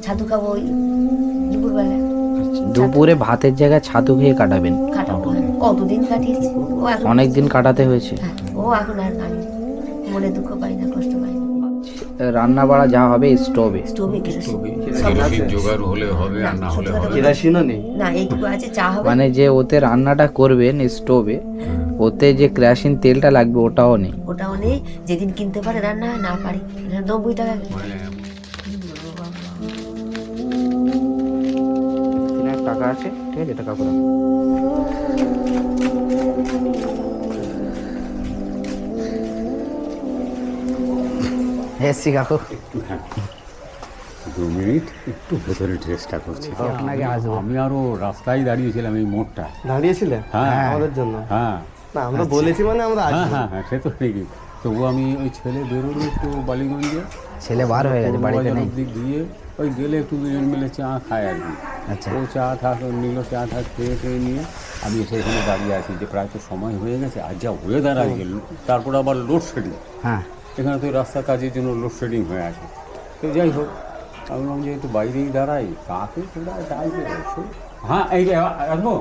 ছাতু খাবো ওই দুপুরবেলা। দুপুরে ভাতের জায়গায় ছাতু খেয়ে কাটাবেন? কাটাবো, কতদিন কাটিয়েছি। ও এখন অনেক দিন কাটাতে হয়েছে। হ্যাঁ, ও এখন আর আমি মনে দুঃখ পাই না, কষ্ট পাই না। রান্না বাড়া যা হবে স্টোভে। স্টোভে জোগাড় হলে হবে আর না হলে হবে কেরাসিনও নেই না, এইটুকু আছে, চা হবে। মানে যে ওতে রান্নাটা করবেন স্টোভে, ওতে যে কেরোসিন তেলটা লাগবে ওটাও নেই। ওটাও নেই, যেদিন কিনতে পারে রান্না হয়, না পারি 90 টাকা। 3,000 টাকা আছে, ঠিক আছে, টাকা করে এসছি কাকু। 2 মিনিট একটু ভেতরে চেষ্টা করছি। আপনাকে আসবো। আমি আরো রাস্তায় দাঁড়িয়েছিলাম এই মোড়টা। দাঁড়িয়েছিলে হ্যাঁ আমাদের জন্য? হ্যাঁ না আমরা বলেছি মানে আমরা হ্যাঁ আসবো। হ্যাঁ হ্যাঁ সে তো ঠিকই। তবু আমি ওই ছেলে বেরোলো একটু বালিগঞ্জে, ছেলে বার হয়ে গেছে, বাড়িতে নেই। দিক দিয়ে ওই গেলে একটু দুজন মিলে চা খায় আর কি। আচ্ছা, ও চা নিল, চা খেয়ে নিয়ে আমি সেখানে দাঁড়িয়ে আছি যে প্রায় তো সময় হয়ে গেছে। আর যা ওয়েদার আজকে, তারপর আবার লোডশেডিং। হ্যাঁ, এখানে তো রাস্তা কাজের জন্য লোডশেডিং হয়ে আছে। তো যাই হোক, আমি বললাম যে একটু বাইরেই দাঁড়াই, কাকে সেটা ডাকবে। হ্যাঁ এই যে আসবো,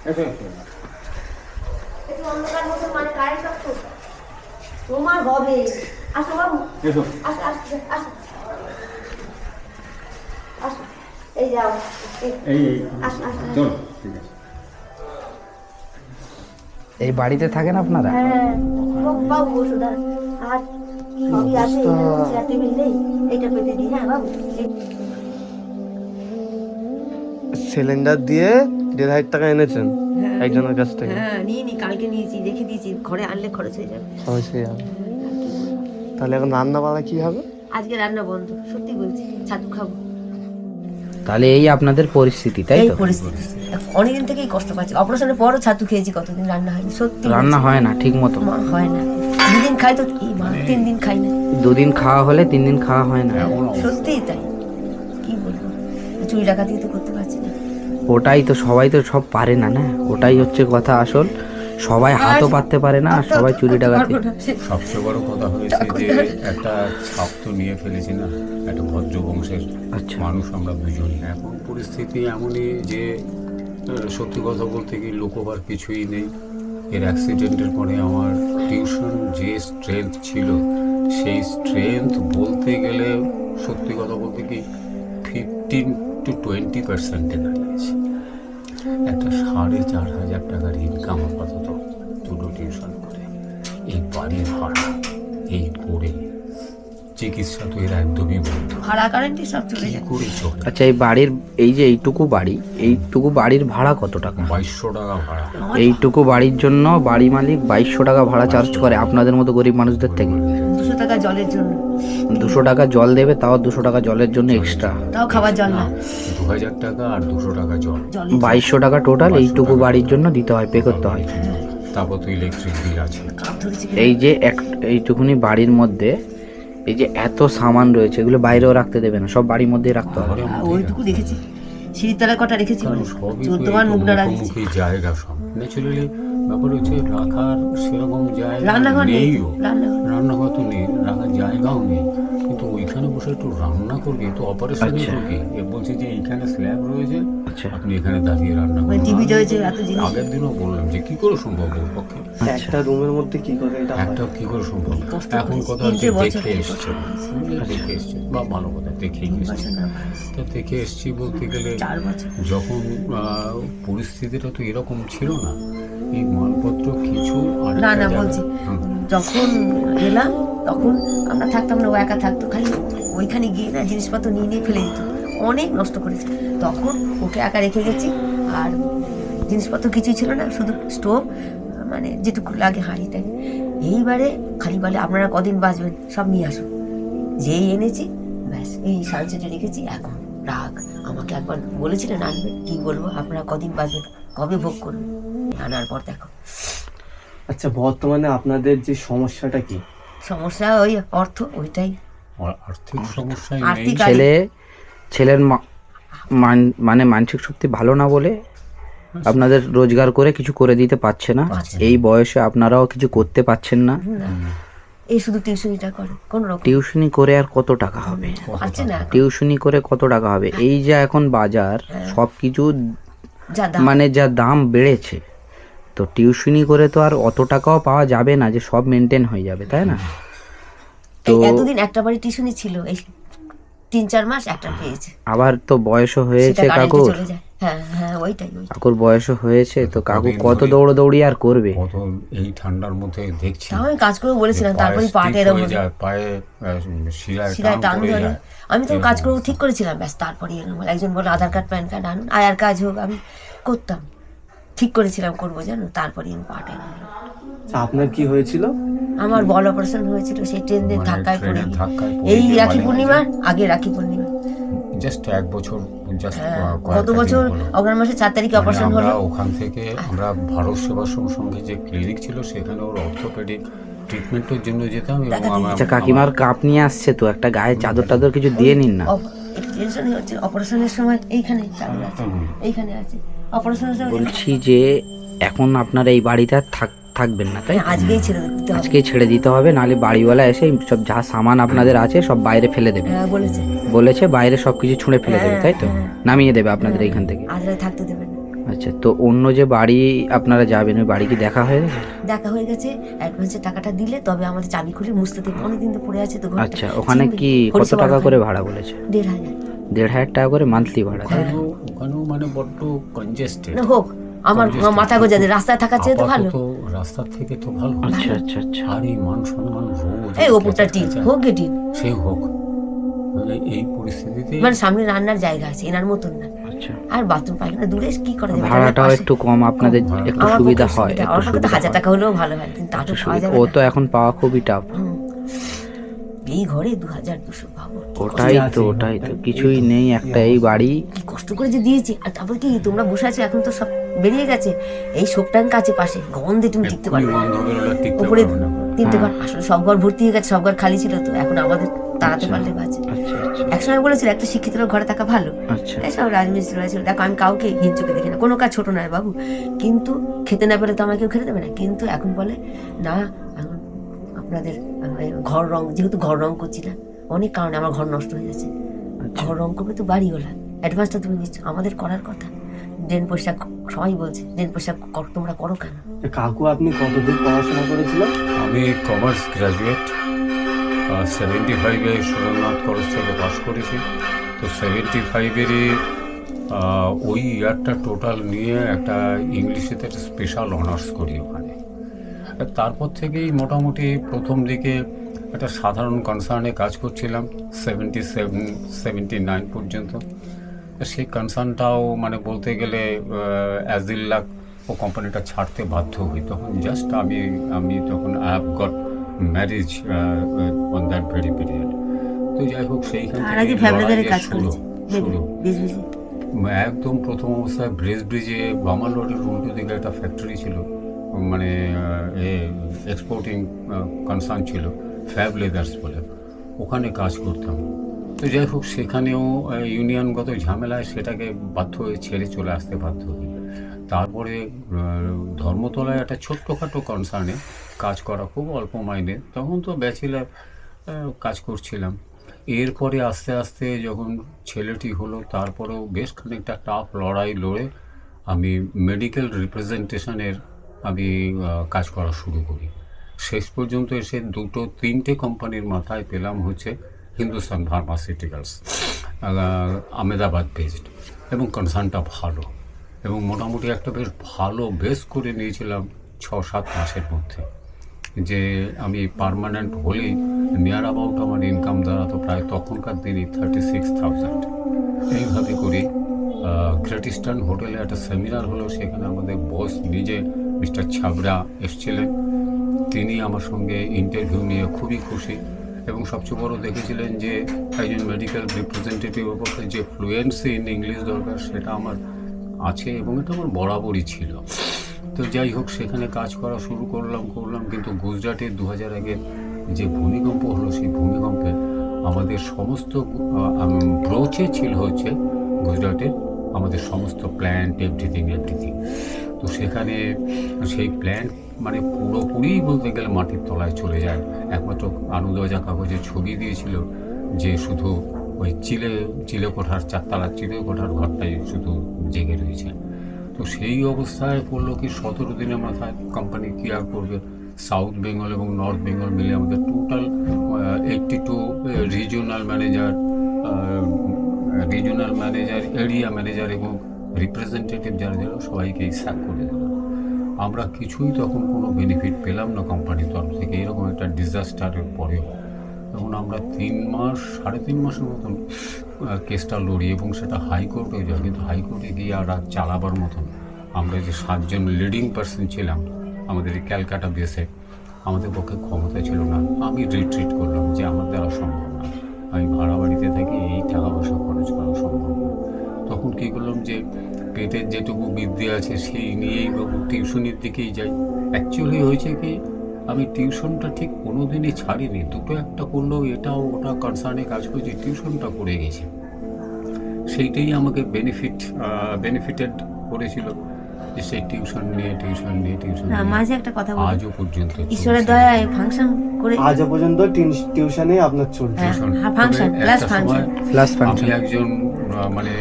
এসো এসো। তোমার হবে, আসো বাবু, এসো আসো আসো আসো আসো, এই যাও, এই আসো আসো। চলো, ঠিক আছে। এই বাড়িতে থাকেন আপনারা? হ্যাঁ, বাবু বসো, দাঁড়া। আর সবই আছে, চেয়ার টেবিল নেই, এইটা পেতে দিই। হ্যাঁ বাবু, সিলিন্ডার দিয়ে 1,500 টাকা এনেছেন একজনের কাছ থেকে। হ্যাঁ নিয়ে নি, কালকে নিয়েছি, রেখে দিয়েছি, ঘরে আনলে খরচ হয়ে যাবে। খরচ হয়ে যাবে। তাহলে এখন রান্না বাড়া কি হবে? আজকে রান্না বন্ধ, সত্যি বলছি, ছাতু খাবো। তাহলে এই আপনাদের পরিস্থিতি, তাই এই তো? পরিস্থিতি অনেকদিন থেকেই কষ্ট পাচ্ছি। অপারেশনের পরও ছাতু খেয়েছি, কতদিন রান্না হয়নি, সত্যি রান্না হয় না ঠিক মতো? মা হয় না, 2 দিন খাই তো এই মা, 3 দিন খাই না। 2 দিন খাওয়া হলে 3 দিন খাওয়া হয় না। সত্যিই তাই, কি বলবো, চুরি ডাকাতি তো করতে পারছি না। ওটাই তো, সবাই তো সব পারে না, না ওটাই হচ্ছে কথা আসল। সবাই হাতও পাততে পারে না, আর সবাই চুরি ডাকাতি। সবচেয়ে বড় কথা হয়েছে যে একটা ছাপ তো নিয়ে ফেলেছি না, একটা ভদ্র বংশের আচ্ছা। মানুষ আমরা দুজন। এখন পরিস্থিতি এমনই যে সত্যি কথা বলতে কি লোকবার কিছুই নেই। এর অ্যাক্সিডেন্টের পরে আমার টিউশন যে স্ট্রেংথ ছিল, সেই স্ট্রেংথ বলতে গেলে সত্যি কথা বলতে কি 15 to 20% দাঁড়িয়েছে। একটা 4,500 টাকার ইনকাম আপাতত, 2টো টিউশন করে, এই বাড়ির ভাড়া, এই পড়ে চিকিৎসা তো এর একদমই বন্ধ। ভাড়া কারেন্টই সব চলে যায়। করে চলে আচ্ছা, এই বাড়ির, এই যে এইটুকু বাড়ির ভাড়া কত টাকা? 2200 টাকা ভাড়া। এইটুকু বাড়ির জন্য বাড়ি মালিক 2200 টাকা ভাড়া চার্জ করে আপনাদের মতো গরিব মানুষদের থেকে। 200 টাকা জলের জন্য, 200 টাকা জল দেবে, তাও 200 টাকা জলের জন্য এক্সট্রা। তাও খাবার জল না, 2000 টাকা আর 200 টাকা জল, জলে 2200 টাকা টোটাল এইটুকু বাড়ির জন্য দিতে হয়, পে করতে হয়। তারপর তো ইলেকট্রিক বিল আছে। কাপ ধরেছে। এই যে এইটুকুনি বাড়ির মধ্যে এই যে এত সামান রয়েছে, এগুলো বাইরেও রাখতে দেবে না, সব বাড়ির মধ্যেই রাখতে হবে। ঘরের মধ্যেই ওইটুকু রেখেছি, সিঁড়ির তলায় কটা রেখেছি, কারণ সবই তো 14 বার মুখ নাড়া দিয়েছি। মুখোমুখি জায়গা, সব ন্যাচুরালি ব্যাপার হচ্ছে রাখার সেরকম জায়গা রান্নাঘর নেই, নেইও। রান্নাঘর রান্নাঘর তো নেই, রাখার জায়গাও নেই, কিন্তু ওইখানে বসে একটু রান্না করবি তো অপারেশন আচ্ছা। করবি। এ বলছে যে এইখানে স্ল্যাব রয়েছে, আচ্ছা, আপনি এখানে দাঁড়িয়ে রান্না মানে করুন। টিভি রয়েছে, এত জিনিস। আগের দিনও বললাম যে কি করে সম্ভব ওর পক্ষে, একটা রুমের মধ্যে কি করে এটা হয়? একটা কি করে সম্ভব। কষ্ট এখন করেছি, কথা 3টে হচ্ছে বছর দেখে এসছে, দেখে এসছে বা ভালো কথা দেখেই এসছে। বছর না, বয়স। তা দেখে এসছি বলতে গেলে 4 বছর। যখন পরিস্থিতিটা তো এরকম ছিল না, এই মালপত্র কিছু আরেকটা না না জায়গায়- বলছি, হুম। যখন এলাম তখন আমরা থাকতাম না, ও একা থাকতো, খালি ওইখানে গিয়ে না জিনিসপত্র নিয়ে নিয়ে ফেলে দিত, অনেক নষ্ট করেছে। তখন ওকে একা রেখে গেছি, আর জিনিসপত্র কিছুই ছিল না, শুধু স্টোভ, মানে যেটুকু লাগে হাঁড়িটাই। এইবারে খালি বলে আপনারা কদিন বাঁচবেন, সব নিয়ে আসুন। যেই এনেছি ব্যাস, এই সানসেটে রেখেছি। এখন রাগ, আমাকে একবার বলেছিলেন আনবেন, কি বলবো, আপনারা কদিন বাঁচবেন, কবে ভোগ করবেন। আনার পর দেখো আচ্ছা, বর্তমানে আপনাদের যে সমস্যাটা কি? সমস্যা, ওই অর্থ, ওইটাই আর্থিক সমস্যাই আর্থিক নেই। ছেলের মানে মানসিক শক্তি ভালো না বলে আপনাদের রোজগার করে কিছু করে দিতে পারছে না। এই বয়সে আপনারাও কিছু করতে পারছেন না। এই শুধু টিউশনিটা করে কোন রকম। টিউশনি করে আর কত টাকা হবে? পারছে না এখন। টিউশনি করে কত টাকা হবে? এই যে এখন বাজার সব কিছু যা দাম। মানে যা দাম বেড়েছে, তো টিউশনি করে তো আর অত টাকাও পাওয়া যাবে না যে সব মেনটেন হয়ে যাবে, তাই না? তো এই এতদিন একটা বাড়ি টিউশনি ছিল, এই 3-4 মাস একটা পেয়েছে। আবার তো বয়সও হয়েছে সেটা কারেন্টে কাকুর, চলে যায়। হ্যাঁ হ্যাঁ, ওইটাই। কাকুর বয়সও হয়েছে, তো কাকু কতদিন কত ধরে- দৌড়দৌড়ি আর করবে? কত এই ঠান্ডার মধ্যে দেখছি তাও আমি কাজ করে বলেছিলাম, যে তারপরে পায়ে পাটা stick এরকম হয়ে হলো। যায়, পায়ে শিরায় শিরায় টান পড়ে ধরে। যায়। আমি তো এরকম কাজ করবো অবস্থা। ঠিক করেছিলাম, ব্যাস তারপরে এরকম হলো। একজন বলে আধার কার্ড প্যান কার্ড আনুন, আয়ার কাজ হোক, আমি করতাম, ঠিক করেছিলাম করবো জানো, তারপরে আমি পাটা এরকম হলো। আচ্ছা, আপনার কি হয়েছিল? আমার বল অপারেশন হয়েছিল, সেই ট্রেনের মানে ধাক্কায় পড়ে ট্রেনের গিয়ে। ধাক্কায় পড়ে এই গিয়ে রাখি মানে পূর্ণিমার আগে, রাখি পূর্ণিমা। জাস্ট 1 বছর, জাস্ট গত বছর অগ্রহায়ণ মাসের 4 তারিখে অপারেশন হলো। আমরা ওখান থেকে আমরা ভারত সেবাশ্রম সঙ্গে যে ক্লিনিক ছিল সেখানে ওর অর্থোপেডিক ট্রিটমেন্টের জন্য যেতাম এবং দেখা দিয়েছে। আচ্ছা, কাকিমার কাপ নিয়ে আসছে তো, একটা গায়ে চাদর টাদর কিছু দিয়ে নিন না। টেনশন হচ্ছে অপারেশনের সময়। এইখানে চাদর আছে, এইখানে আছে অপারেশনের সময়। বলছি যে এখন আপনারা এই বাড়িতে আর থাকবেন না, তাই তো? আজকেই ছেড়ে দিতে হবে। আজকেই ছেড়ে দিতে হবে, নাহলে বাড়িওয়ালা এসে সব যা সামান আপনাদের আছে সব বাইরে ফেলে দেবে। হ্যাঁ বলেছে, বলেছে বাইরে সবকিছু ছুঁড়ে ফেলে দেবে, তাই তো? নামিয়ে দেবে আপনাদের এইখান থেকে। আজ রাতে থাকতে দেবে না। আচ্ছা, তো অন্য যে বাড়ি আপনারা যাবেন, ওই বাড়ি কি দেখা হয়ে গেছে? দেখা হয়ে গেছে, অ্যাডভান্সের টাকাটা দিলে তবে আমাদের চাবি খুলে মুছতে দেবে। অনেকদিন তো পড়ে আছে তো ঘরটা। আচ্ছা, ওখানে চিনবে? কি কত পরিষেবা টাকা ওখানে করে ভাড়া বলেছে? 1,500। 1,500 টাকা করে মান্থলি ভাড়া, তাই তো? ওখানেও মানে বড্ড কনজেস্টেড। না হোক, আমার মাথা গোজা দিয়ে রাস্তায় থাকার চেয়ে তো ভালো। রাস্তার থেকে তো ভালো। আচ্ছা আচ্ছা আচ্ছা। আর এই মান সম্মান রোজ এই ওপরটা টিন হোক, গে টিন, সেই হোক, এই পরিস্থিতিতে মানে সামনে রান্নার জায়গা আছে, এনার মতন না। আচ্ছা, আর বাথরুম পায়খানা দূরে, কি করা যাবে? ভাড়াটাও একটু কম, আপনাদের একটু আমার সুবিধা পক্ষে হয়, সুবিধা। একটু আমার পক্ষে তো সুবিধা 1000 হয়। টাকা হলেও ভালো হয়, কিন্তু তা তো পাওয়া যাবে ও না। তো এখন পাওয়া খুবই টাফ। হুম। এই ঘরে 2,200 ভাবো কি ওটাই তো, ওটাই তো, কিছুই নেই, একটা এই বাড়ি। কি কষ্ট করে যে দিয়েছি। আর তারপর কি তোমরা বসে আছো, এখন তো সব বেরিয়ে গেছে। এই শোক ট্যাঙ্ক আছে পাশে, গন্ধে তুমি টিকতে পারবে না। বন্ধ বেরোলে টিকতে উপরে পারবে না। 3টে ঘর, আসলে সব ঘর ভর্তি হয়ে গেছে, সব ঘর খালি ছিল তো, এখন আমাদের তাড়াতে পারলে বাজে। আচ্ছা আচ্ছা একসময় বলেছিল একটা শিক্ষিত লোক ঘরে থাকা ভালো, আচ্ছা। এসব রাজমিস্ত্রি হয়েছিল। দেখো আমি কাউকে হিংচুকে দেখি না, কোনো কাজ ছোট নয় বাবু, কিন্তু খেতে না পেলে তো আমাকে কেউ খেতে দেবে না। কিন্তু এখন বলে না, এখন আপনাদের ঘর রং, যেহেতু ঘর রং করছি না, অনেক কারণে আমার ঘর নষ্ট হয়ে গেছে। ঘর রং করবে তো বাড়িওয়ালা, অ্যাডভান্সটা তুমি নিচ্ছ, আমাদের করার কথা। ড্রেন পয়সা সবাই বলছে, ড্রেন পয়সা তোমরা করো কেন? কাকু, আপনি কতদূর পড়াশোনা করেছিলেন? আমি কমার্স গ্রাজুয়েট, 75-এ সুরেন্দ্রনাথ কলেজ থেকে পাস করেছি। তো 75-এরই ওই ইয়ারটা টোটাল নিয়ে একটা ইংলিশেতে একটা স্পেশাল অনার্স করি ওখানে। তারপর থেকেই মোটামুটি প্রথম দিকে একটা সাধারণ কনসার্নে কাজ করছিলাম 77-79 পর্যন্ত। সেই কনসার্নটাও মানে বলতে গেলে অ্যাজিল্লাক ও কোম্পানিটা ছাড়তে বাধ্য হই। তখন জাস্ট আমি তখন I have got marriage on that very period. তো যাই হোক, সেইখান আর আগে থেকে ফ্যামিলিদের লড়াইয়ের কাজ শুরু করেছে বিজনেসে। একদম প্রথম অবস্থায় ব্রেস ব্রিজে বামাল রোডের উল্টো দিকে একটা ফ্যাক্টরি ছিল, মানে এক্সপোর্টিং কনসার্ন ছিল, ফ্যাব লেদার্স বলে, ওখানে কাজ করতাম। তো যাই হোক, সেখানেও ইউনিয়নগত ঝামেলায় সেটাকে বাধ্য হয়ে ছেড়ে চলে আসতে বাধ্য হই। তারপরে ধর্মতলায় একটা ছোট্টখাটো কনসার্নে কাজ করা, খুব অল্প মাইনে, তখন তো ব্যাচেলার কাজ করছিলাম। এরপরে আস্তে আস্তে যখন ছেলেটি হলো, তারপরেও বেশ খানিকটা টাফ লড়াই লড়ে আমি মেডিকেল রিপ্রেজেন্টেশনের আমি কাজ করা শুরু করি। শেষ পর্যন্ত এসে 2-3টে কোম্পানির মাথায় পেলাম হচ্ছে হিন্দুস্তান ফার্মাসিউটিক্যালস, আহমেদাবাদ বেসড, এবং কনসার্নটা ভালো, এবং মোটামুটি একটা বেশ ভালো বেস করে নিয়েছিলাম 6-7 মাসের মধ্যে, যে আমি পার্মানেন্ট হলেই নিয়ার অ্যাবাউট আমার ইনকাম দাঁড়াতো প্রায় তখনকার দিনই 36,000। এইভাবে করি গ্রেট ইস্টার্ন হোটেলে একটা সেমিনার হলো, সেখানে আমাদের বস নিজে মিস্টার ছাবড়া এসেছিলেন। তিনি আমার সঙ্গে ইন্টারভিউ নিয়ে খুবই খুশি, এবং সবচেয়ে বড় দেখেছিলেন যে একজন মেডিকেল রিপ্রেজেন্টেটিভের পক্ষে যে ফ্লুয়েন্সি ইন ইংলিশ দরকার সেটা আমার আছে, এবং এটা আমার বরাবরই ছিল। তো যাই হোক, সেখানে কাজ করা শুরু করলাম, কিন্তু গুজরাটে 2001-এ যে ভূমিকম্প হলো, সেই ভূমিকম্পে আমাদের সমস্ত ব্রোচে ছিল হচ্ছে গুজরাটে আমাদের সমস্ত প্ল্যান্ট এভরিথিং। তো সেখানে সেই প্ল্যান মানে পুরোপুরি বলতে গেলে মাটির তলায় চলে যায়। একমাত্র আনুদরজা কাগজে ছবি দিয়েছিল যে শুধু ওই চিলে কোঠার 4 তলার চিলে কোঠার ঘরটাই শুধু জেগে রয়েছে। তো সেই অবস্থায় পড়লো কি 17 দিনে মাথায় কোম্পানি কি আর করবে। সাউথ বেঙ্গল এবং নর্থ বেঙ্গল মিলে আমাদের total 82 regional manager, area manager এবং রিপ্রেজেন্টেটিভ যারা ছিল সবাইকেই স্যাক করে দিল। আমরা কিছুই তখন কোনো বেনিফিট পেলাম না কোম্পানির তরফ থেকে। এরকম একটা ডিজাস্টারের পরেও তখন আমরা 3.5 মাসের মতন কেসটা লড়ি এবং সেটা হাইকোর্টে যায়। কিন্তু হাইকোর্টে গিয়ে আর চালাবার মতন আমরা যে 7 জন লিডিং পার্সন ছিলাম আমাদের এই ক্যালকাটা বেসে, আমাদের পক্ষে ক্ষমতা ছিল না। আমি রিট্রিট করলাম যে আমার দ্বারা সম্ভব না, আমি ভাড়া বাড়িতে থাকি, এই টাকা পয়সা খরচ করা সম্ভব না। তখন কী করলাম যে পেটের যেটুকু বিদ্যে আছে সেই নিয়েই টিউশনির দিকেই যাই। অ্যাকচুয়ালি হয়েছে কি আমি টিউশনটা ঠিক কোনো দিনই ছাড়িনি, দুটো একটা করলেও এটা ওটা কনসার্নে কাজ করছি, টিউশনটা করে গেছি। সেইটাই আমাকে বেনিফিটেড করেছিল যে সেই টিউশন নিয়ে মাঝে একটা কথা বলি, আজও পর্যন্ত ঈশ্বরের দয়ায় ফাংশন করে আজও পর্যন্ত টিউশনে আপনার চলছে। ফাংশন প্লাস ফাংশন আমি একজন মানে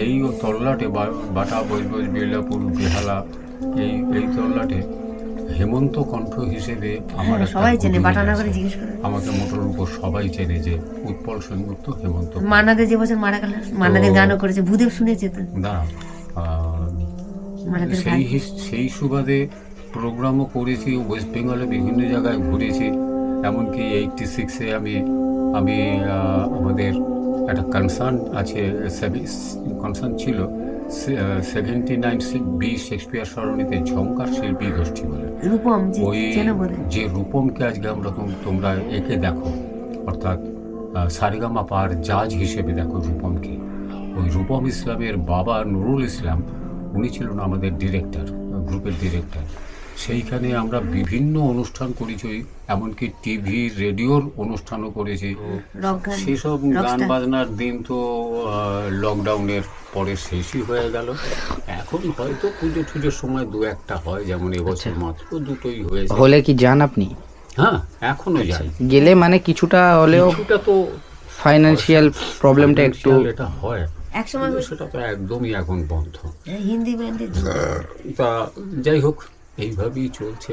এই তল্লাটে বাটা বজবজ বেলাপুর বেহালা এই তল্লাটে হেমন্ত কণ্ঠ হিসেবে আমার সবাই চেনে, বাটানগরে জিজ্ঞেস করে আমাকে মোটরের উপর সবাই চেনে যে উৎপল সেনগুপ্ত হেমন্ত। মান্নাদের যে বছর মারা গেল, মান্নাদের গানও করেছে, ভূদেব শুনেছে তো। দাঁড়াও, সেই সুবাদে প্রোগ্রামও করেছি, ওয়েস্ট বেঙ্গলে বিভিন্ন জায়গায় ঘুরেছি। এমনকি 86-এ আমি আমাদের একটা কনসার্ন ছিল 79 শেক্সপিয়ার সরণিতে ঝঙ্কার শিল্পী গোষ্ঠী বলে, রূপম ওই যে রূপমকে আজকে তোমরা একে দেখো, অর্থাৎ সারেগামা পার জাজ হিসেবে দেখো রূপমকে। ওই রূপম ইসলামের বাবা নুরুল ইসলাম উনি ছিলেন আমাদের ডিরেক্টর, গ্রুপের ডিরেক্টর। সেইখানে আমরা বিভিন্ন অনুষ্ঠান করেছি, এমনকি টিভি রেডিওর অনুষ্ঠানও করেছি। সেসব গান বাজনার দিন তো লকডাউনের পরে শেষই হয়ে গেল। এখন হয়তো পুজো টুজোর সময় 2-1টা হয়, যেমন এবছর মাত্র 2টোই হয়েছে। হলে কি যান আপনি? হ্যাঁ, এখনো যাই। গেলে মানে কিছুটা হলেও তো ফাইন্যান্সিয়াল প্রবলেমটা একটু এটা হয় একসময়, সেটা তো একদমই এখন বন্ধ। হিন্দি ব্যান্ডে তা যাই হোক, এইভাবেই চলছে।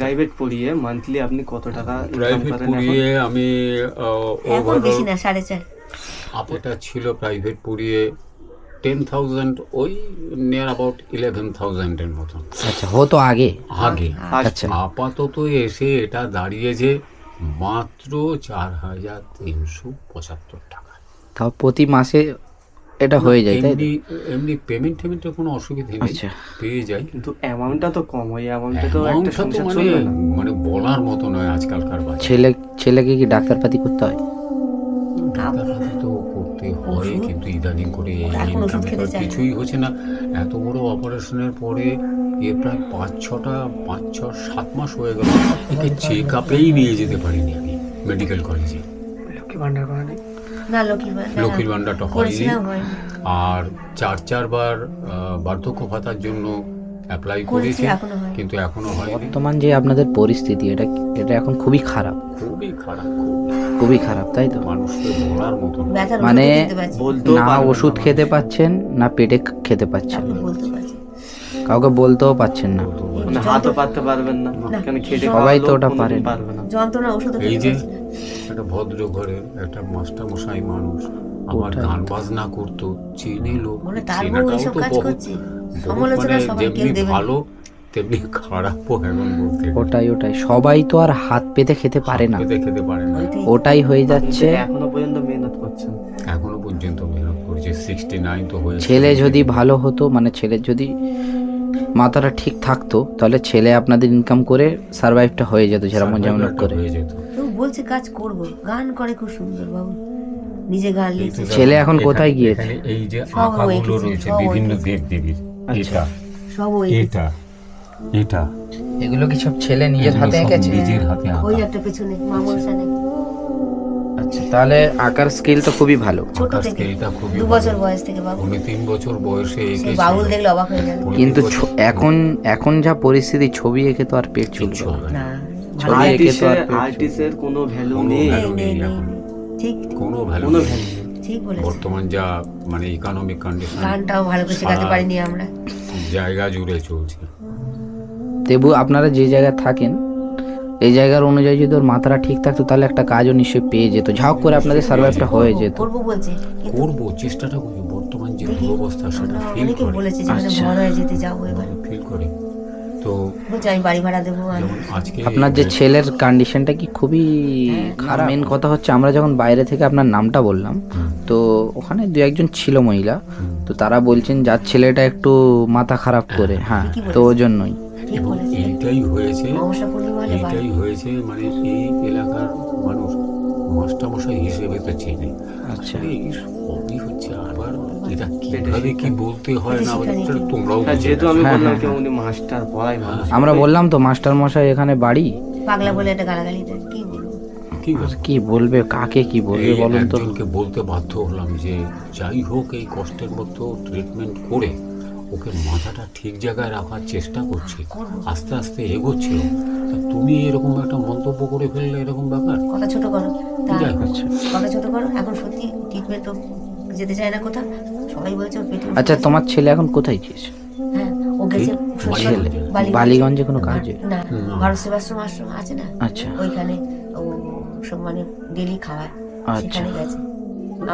প্রাইভেট পড়িয়ে মান্থলি আপনি কত টাকা প্রাইভেট পড়িয়ে আমি এখন বেশি না 4.5 এটা ছিল প্রাইভেট পড়িয়ে 10,000, ওই নিয়ার অ্যাবাউট 11,000 এর মতন। আচ্ছা, হতো আগে। আচ্ছা, আপাতত এসে এটা দাঁড়িয়েছে মাত্র 4,375 টাকা। তাও প্রতি মাসে এটা হয়ে যায়, তাই এমনি পেমেন্টের কোনো অসুবিধা নেই, আচ্ছা পেয়ে যাই। কিন্তু অ্যামাউন্টটা তো কম, ওই অ্যামাউন্টে তো একটা সংসার চলবে না। মানে বলার মতো নয় আজকালকার বাচ্চা। ছেলেকে কি ডাক্তারপাতি করতে হয়? ডাক্তারপাতি তো করতে হয়, কিন্তু ইদানিং করে কিছুই হচ্ছে না। এত বড় অপারেশনের পরে প্রায় 5-7 মাস হয়ে গেল, একে চেক আপেই নিয়ে যেতে পারিনি আমি মেডিকেল কলেজে। লক্ষ্মীর ভান্ডারটা হয়নি, আর 4 বার বার্ধক্য ভাতার জন্য অ্যাপ্লাই করেছি, কিন্তু এখনো হয়নি। বর্তমান যে আপনাদের পরিস্থিতি, এটা এখন খুবই খারাপ, খুবই খারাপ, তাই তো? মানুষকে বলার মতো মানে না ওষুধ খেতে পাচ্ছেন, না পেটে খেতে পাচ্ছেন, কাউকে বলতেও পাচ্ছেন না, হাতও পাততে পারবেন না, সবাই তো ওটা পারে না। যন্ত্রণা ওষুধ। এই যে একটা ভদ্র ঘরের একটা মাস্টার মশাই মানুষ, আমার গান বাজনা করতো, চিনি লোক, যেমনি ভালো তেমনি খারাপও এখন বলতে। ওটাই সবাই তো আর হাত পেতে খেতে পারে না, ওটাই হয়ে যাচ্ছে। এখনো পর্যন্ত মেহনত করছে, 69 তো হয়েছে। ছেলে যদি ভালো হতো, মানে ছেলের যদি মাথাটা ঠিক থাকতো, তাহলে ছেলে আপনাদের ইনকাম করে সারভাইভটা হয়ে যেত, যেমন করে হয়ে যেত। বলছে কাজ করব, গান করে খুব সুন্দর বাবু, নিজে গান লিখছে। ছেলে এখন কোথায় গিয়েছে? এই যে আঁকাগুলো রয়েছে বিভিন্ন দেবদেবীর, এটা এগুলো কি সব ছেলে নিজের হাতে এঁকেছে? নিজের হাতে ওই একটা পেছনে মামুর সামনে। আচ্ছা, তাহলে আঁকার স্কিল তো খুবই ভালো, ছোট আঁকার থেকে স্কেলটা খুবই 2 বছর বয়স থেকে বাবু, উনি 3 বছর বয়সে সে এঁকেছিল। বাউল দেখলে অবাক হয়ে যাবে। উনি কিন্তু 3 বছর এখন যা পরিস্থিতি, ছবি এঁকে তো আর পেট চলবে কিচ্ছু হবে না না, ভালো ছবি এঁকে তো আর আর্টিস্টের কোনো ভ্যালু কোনো নেই, value নেই, নেই নেই, এখন। নেই। ঠিক কোনো ভ্যালু কোনো নেই। ভ্যালু নেই। ঠিক বলেছে। বর্তমান যা মানে ইকোনমিক কন্ডিশন গানটাও ভালো করে শেখাতে পারিনি আমরা। জায়গা জুড়ে চলছে। তবু আপনারা যে জায়গায় থাকেন এই জায়গার অনুযায়ী যদি ওর মাথাটা ঠিক থাকতো তাহলে একটা কাজও নিশ্চয়ই পেয়ে যেত, ঝাঁক করে আপনাদের সার্ভাইভটা হয়ে যেত। করবো বলছে, কিন্তু করবো, চেষ্টাটা করি, বর্তমান যে দেখি, দুরবস্থা সেটা আমরা ফিল অনেকে করে, বলেছে যেখানে আচ্ছা। ভয় হয়ে যেতে যাবো এবার, ফিল করে। তো বলছে আমি বাড়ি ভাড়া দেবো। আমি যেমন আজকে আপনার যে ছেলের কন্ডিশনটা কি খুবই খারাপ? মেন কথা হচ্ছে আমরা যখন বাইরে থেকে আপনার নামটা বললাম তো ওখানে দু একজন ছিল মহিলা, তো তারা বলছেন যার ছেলেটা একটু মাথা খারাপ করে, হ্যাঁ, তো ওই জন্যই। ঠিক এবং বলেছে। এইটাই হয়েছে, অমাবস্যা পূর্ণিমা হলে বাড়ি। এইটাই হয়েছে মানে এই এলাকার মানুষ মাস্টারমশাই হিসেবে তো চেনে। আচ্ছা। আসলে এই সবই হচ্ছে, আবার এটা কিভাবে কি বলতে হয় না এটা সেটা তোমরাও হ্যাঁ, বুঝে যেহেতু গেছো। আমি হ্যাঁ, বললাম হ্যাঁ, কি উনি মাস্টার পড়াই ভালো, আমরা বললাম তো মাস্টার মশাই এখানে বাড়ি, পাগলা বলে একটা গালাগালি দেয়, কি বলবো। কি আর বলবো? কি বলবে, কাকে কি বলবে এই বলুন তো। একজনকে বলতে বাধ্য হলাম যে যাই হোক এই কষ্টের মতো ট্রিটমেন্ট করে ওকে মাথাটা ঠিক জায়গায় রাখার চেষ্টা করছি, আস্তে আস্তে এগোচ্ছে ও। তা তুমি এরকম একটা মন্তব্য করে ফেললে, এরকম ব্যাপার। কথা ছোট করো তা, যাই হোক, কথা ছোট করো। এখন সত্যি ট্রিটমেন্ট তো যেতে চায় না কোথাও, সবাই বলছে ওর পেটে ওষুধ আচ্ছা, আছে। তোমার ছেলে এখন কোথায় গিয়েছে? হ্যাঁ, ও গেছে বালিগঞ্জে। বালিগঞ্জে কোনো কাজে? না, ভারত সেবাশ্রম আশ্রম আছে না, আচ্ছা ওইখানে ও সব মানে ডেলি খাওয়ায়, আচ্ছা। সেখানে গেছে।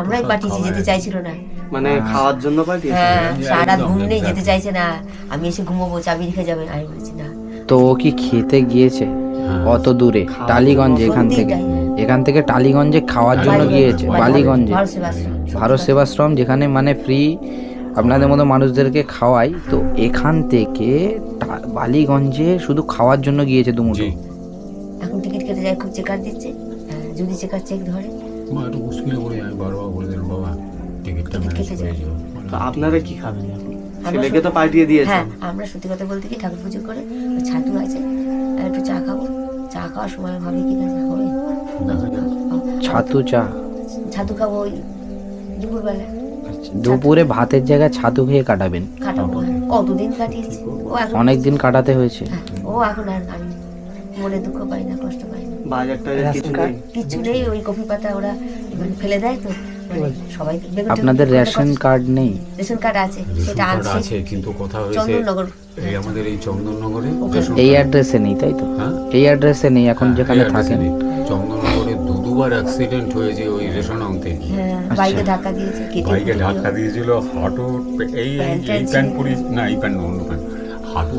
আমরাই পাঠিয়েছি, যেতে চাইছিল না। মানে খাওয়ার জন্য পাঠিয়েছে। হ্যাঁ, সারা রাত ঘুম নেই, একদম। যেতে চাইছে না। আমি এসে ঘুমোবো, চাবি রেখে যাবে, আমি বলেছি না। তো ও কি খেতে গিয়েছে হ্যাঁ। অত দূরে টালিগঞ্জে? এখান থেকে টালিগঞ্জে খাওয়ার জন্য গিয়েছে? বালিগঞ্জে ভারত সেবাশ্রম। ভারত সেবাশ্রম, যেখানে মানে ফ্রি আপনাদের মতো মানুষদেরকে খাওয়াই, তো এখান থেকে বালিগঞ্জে শুধু খাওয়ার জন্য গিয়েছে দুমুটো? জি, এখন টিকিট কেটে যায়, খুব চেকার দিচ্ছে। যদি চেকার চেক ধরে, মা একটু মুশকিলে পড়ে, আমি বারবার বলে দিলাম বাবা টিকিটটা ম্যানেজ কেটে করে যায়। দিও। তো আপনারা কি খাবেন এখন? আমরা ছেলেকে তো পাঠিয়ে দিয়েছেন। হ্যাঁ, আমরা সত্যি কথা বলতে কি ঠাকুর পুজো করে ওই ছাতু আছে, আর একটু চা খাবো। চা খাওয়ার সময় ভাবি কি না হবে, দেখা যাক। ছাতু চা? ছাতু খাবো ওই দুপুরবেলা, দুপুরে ভাতের জায়গায় ছাতু খেয়ে কাটাবেন? কাটাবো। কতদিন কাটিয়েছি, ও এখন অনেক দিন কাটাতে হয়েছে। হ্যাঁ, ও এখন আর আমি মনে দুঃখ পাই না, কষ্ট পাই না, বাজার টাজার কিছু নেই। কিচ্ছু নেই। ওই কফি পাতা ওরা মানে ফেলে দেয়, তো মানে সবাই বেগুন আপনাদের টেগুন রেশন কার্ড নেই? রেশন কার্ড আছে, রেশন সেটা কার্ড আনছি আছে, কিন্তু কথা হয়েছে চন্দননগর। এই আমাদের এই চন্দননগরে ওখানে। রেশন এই কার্ড- অ্যাড্রেসে নেই, তাই তো? হ্যাঁ? এই অ্যাড্রেসে নেই এখন হ্যাঁ, যেখানে এই address এ থাকেন? নেই। চন্দননগরে দুবার অ্যাক্সিডেন্ট হয়েছে ওই রেশন আনতে গিয়ে। হ্যাঁ, বাইকে ধাক্কা দিয়েছে, কেটে বাইকে ফুটে ধাক্কা গেল। দিয়েছিল, হাঁটু এই প্যান্টটা এই ছিল। প্যান্ট পরি না, এই প্যান্ট অন্য প্যান্ট, হাঁটু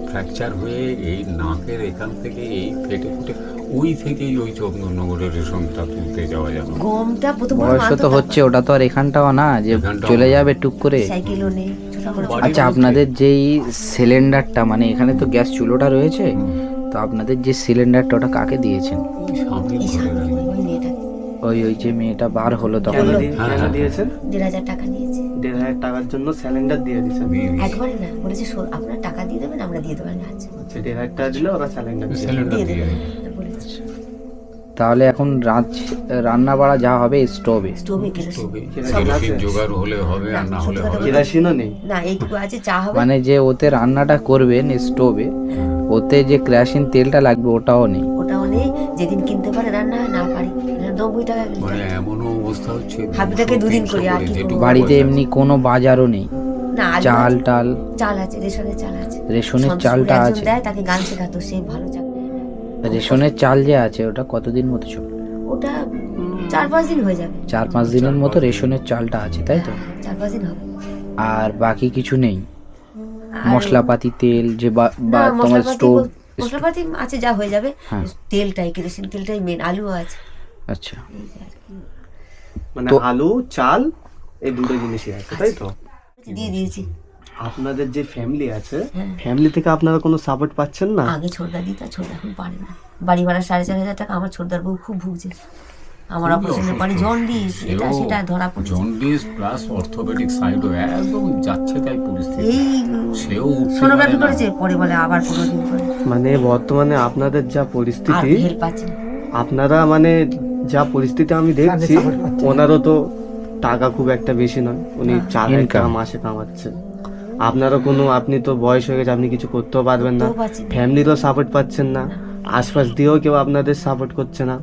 ফ্র্যাকচার হয়ে এই নাকের এখান থেকে এই ফেটে ফুটে, ওই থেকেই ওই চন্দননগরের রেশনটা তুলতে যাওয়া যাবে। গমটা প্রথম বয়স তো হচ্ছে, ওটা তো আর এখানটাও না যে এখানটাও চলে না। যাবে টুক করে। সাইকেলও নেই, ছোট করে বাড়ি- আচ্ছা, আপনাদের যেই সিলিন্ডারটা মানে এখানে তো গ্যাস চুলোটা রয়েছে, তো আপনাদের যে সিলিন্ডারটা ওটা কাকে দিয়েছেন? এই সামনে এই ঘরে সামনে দাঁড়িয়ে। ওই মেয়েটা ওই যে মেয়েটা বার হলো তখন? কেন হ্যাঁ, কেন হ্যাঁ। দিয়েছেন? 1,500 টাকা নিয়েছে। 1,500 টাকার জন্য সিলিন্ডার দিয়ে দিয়েছেন। দিয়ে দিয়েছে। একবারে না, বলেছে আপনার টাকা দিয়ে দেবেন, আমরা দিয়ে দেবেন। আচ্ছা, 1,500 টাকা দিলে ওরা সিলিন্ডার দিয়ে দেবে। সিলিন্ডার দিয়ে দিয়ে দেবেন দিয়েছে। বলেছে। তাহলে এখন রান্না বাড়া যা হবে স্টোভে? স্টোভে কেরোসিন তবে কেরোসিন কেরোসিন আছে? জোগাড় হলে হবে, আর না হলে হবে না। কেরাসিনও নেই। না, এইটুকু আছে, চা হবে। মানে যে ওতে রান্নাটা করবেন স্টোভে, ওতে যে কেরোসিন তেলটা লাগবে ওটাও নেই? ওটাও নেই, যেদিন কিনতে পারে রান্না হয়, না পারি 90 টাকা মানে লিটার। এমনও অবস্থা হচ্ছে হাবিটাকে 2 দিন করি, আর কি করবো? বাড়িতে এমনি কোনো বাজারও নেই? না, আলু চাল আছে, টাল? চাল আছে, রেশনের চাল আছে। রেশনের সন্তোষপুরে চালটা একজন আছে? দেয়, তাকে গান শেখাতো, সে ভালো চাকরি। রেশনের চাল যে আছে ওটা কতদিন মতো চলবে? ওটা 4-5 দিন হয়ে যাবে। 4-5 দিনের মতো রেশনের চালটা আছে, তাই তো? 4-5 দিন হবে। আর বাকি কিছু নেই? আর- মশলাপাতি তেল যে বা না, তোমার স্টোভ? মশলাপাতি আছে, যা হয়ে যাবে। হ্যাঁ। তেলটাই, কেরোসিন তেলটাই মেন, আলু আছে। আচ্ছা, এই আর কি। মানে তো- আলু চাল এই দুটো জিনিসই আছে, তাই তো? দিয়ে দিয়েছি। আপনাদের যে ফ্যামিলি আছে, হ্যাঁ। ফ্যামিলি থেকে আপনারা কোনো সাপোর্ট পাচ্ছেন না? আগে ছোটদা দিত, ছোটদা এখন পারে না। বাড়ি ভাড়া 4,500 টাকা। আমার ছোটদার বউ খুব ভুগছে, আমার অপারেশনের পরে জন্ডিস, এটা সেটা ধরা পড়েছে। জন্ডিস প্লাস অর্থোপেডিক সাইডও একদম যাচ্ছে তাই পরিস্থিতি। এই সেও উঠতে সোনোগ্রাফি পারে না। করেছে, পরে বলে আবার 15 দিন পরে। মানে বর্তমানে আপনাদের যা আর পরিস্থিতি, হেল্প পাচ্ছে না। আপনারা মানে যা পরিস্থিতি আমি দেখছি, ওনারও তো টাকা খুব একটা বেশি নয়, উনি 4,000 টাকা মাসে কামাচ্ছে। আপনারও কোনো, আপনি তো বয়স হয়ে গেছে, আপনি কিছু করতেও পারবেন না, করতেও পারছি না। ফ্যামিলিরও সাপোর্ট পাচ্ছেন না, আশপাশ দিয়েও কেউ আপনাদের সাপোর্ট করছে না।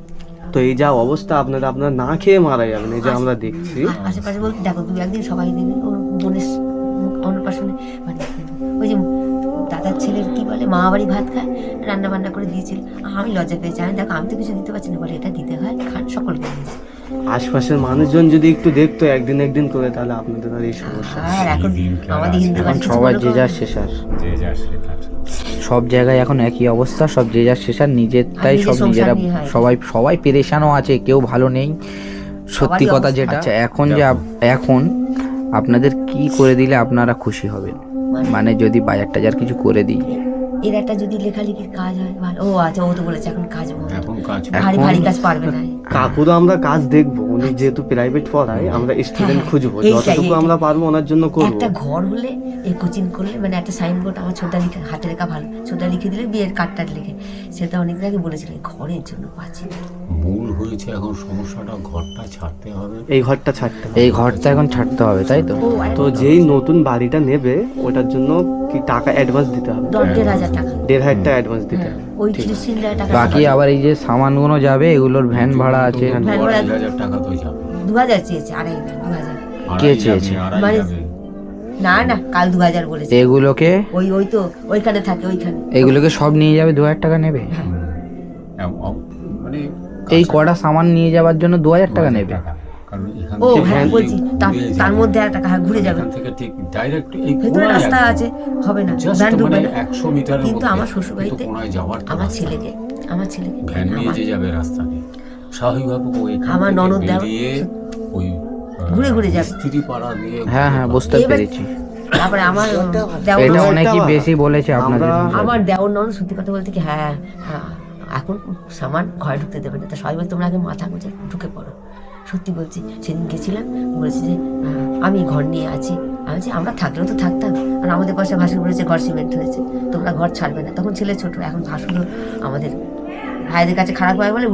তো এই যা অবস্থা, আপনারা না খেয়ে মারা যাবেন, এই যে আমরা দেখছি। আশেপাশে বলতে দেখো, দু একদিন সবাই দেবে ওর বোনের অন্নপ্রাশনে, মানে ওই যে দাদার ছেলের কি বলে মা বাড়ি ভাত খায়, রান্না বান্না করে দিয়েছিল। আমি লজ্জা পেয়েছি, আমি দেখো আমি তো কিছু দিতে পারছি না, বলে এটা দিতে হয়, খান, সকলকে দিয়েছি। আশপাশের মানুষজন যদি একটু দেখতো একদিন করে, তাহলে আপনাদের আর এই সমস্যা। আর এখন আমাদের হিন্দু এখন বাড়ি সবাই যে যার শেষার, যে যার সে তার। সব জায়গায় এখন একই অবস্থা, সব যে যার শেষার, নিজেরটাই নিজের সব সংসার নিজেরা, নিয়ে হয়। সবাই পেরেশানও আছে, কেউ ভালো নেই, সত্যি সবারই কথা অবস্থা। যেটা। আচ্ছা, এখন যে এখন আপনাদের কি করে দিলে আপনারা খুশি হবেন? মানে যদি বাজার টাজার কিছু করে দিই, এর একটা যদি লেখালেখির কাজ হয় ভালো। ও আচ্ছা, ও তো বলেছে এখন কাজ বন্ধ। এখন কাজ ভারী ভারী কাজ পারবে না। কাকুরও আমরা কাজ দেখবো, উনি যেহেতু প্রাইভেট পড়ায়, আমরা স্টুডেন্ট খুঁজবো, যতটুকু আমরা পারবো ওনার জন্য করবো। একটা ঘর হলে এই কোচিং করলে, মানে একটা সাইনবোর্ড আমার ছোটা লিখে, হাতে লেখা ভালো, ছোটা লিখে দিলে বিয়ের কার্ডটার লিখে, সেটা অনেকদিন আগে বলেছিলেন, ঘরের জন্য পাচ্ছি না। মূল হয়েছে এখন সমস্যাটা, ঘরটা ছাড়তে হবে। এই ঘরটা ছাড়তে হবে। এই ঘরটা এখন ছাড়তে হবে, তাই তো? ও আর তো যেই নতুন বাড়িটা নেবে, ওটার জন্য কি টাকা অ্যাডভান্স দিতে হবে? 10,000 টাকা, 1,500 টাকা অ্যাডভান্স দিতে হবে। ওই 30,000 টাকা। বাকি আবার এই যে সামানগুলো যাবে, এগুলোর ভ্যান ভাড়া আছে। ভ্যান ভাড়া 2,500 টাকা তো যাবে। 2,000 চেয়েছে, আড়াই না 2,000। কে আড়াই চেয়েছে? যাবে, আড়াই মানে যাবে। না কাল 2,000 বলেছে। এগুলোকে ওই তো ওইখানে থাকে, ওইখানে। এগুলোকে সব নিয়ে যাবে, 2,000 টাকা নেবে? মানে এই কটা সামান নিয়ে যাওয়ার জন্য 2,000 টাকা নেবে? কারণ এখান ও থেকে হ্যাঁ বলছি, ঘুরে তার যাবে। মধ্যে আর টাকা, হ্যাঁ ঘুরে যাবে। এখান থেকে ঠিক ডাইরেক্ট এই ভেতরে কোনায় রাস্তা একদম। আছে, হবে না, Just ভ্যান ঢুকবে মানে না। 100 মিটারের কিন্তু মধ্যে। আমার শ্বশুর বাড়িতে কিন্তু কোনায় যাওয়ার তো আমার রাস্তা ছেলেকে নেই। ভ্যান নিয়ে যে যাবে রাস্তা নেই। স্বাভাবিকভাবে ওইখান আমার থেকে ননদ দেওয়া- বেরিয়ে ওই ঘুরে ঘুরে যাবে। স্ত্রী পাড়া দিয়ে হ্যাঁ বুঝতে এবার- পেরেছি। তারপরে আমার দেওর এটা এটা অনেকই একটা- বেশি বলেছে আপনাদের। আমরা- আমার দেওর ননদ সত্যি কথা বলতে কি, হ্যাঁ এখন সামান ঘরে ঢুকতে দেবে না, তা সবাই বলে তোমরা আগে মাথা গুঁজে ঢুকে পড়ো। সত্যি বলছি, সেদিন গেছিলাম, বলেছি যে আমি ঘর নিয়ে আছি। আমি বলছি আমরা থাকলেও তো থাকতাম, আর আমাদের পাশে ভাসুর বলেছে ঘর সিমেন্ট হয়েছে, তোমরা ঘর ছাড়বে না। তখন ছেলে ছোট, এখন ভাসুরও আমাদের ভাইদের কাছে খারাপ হয় বলে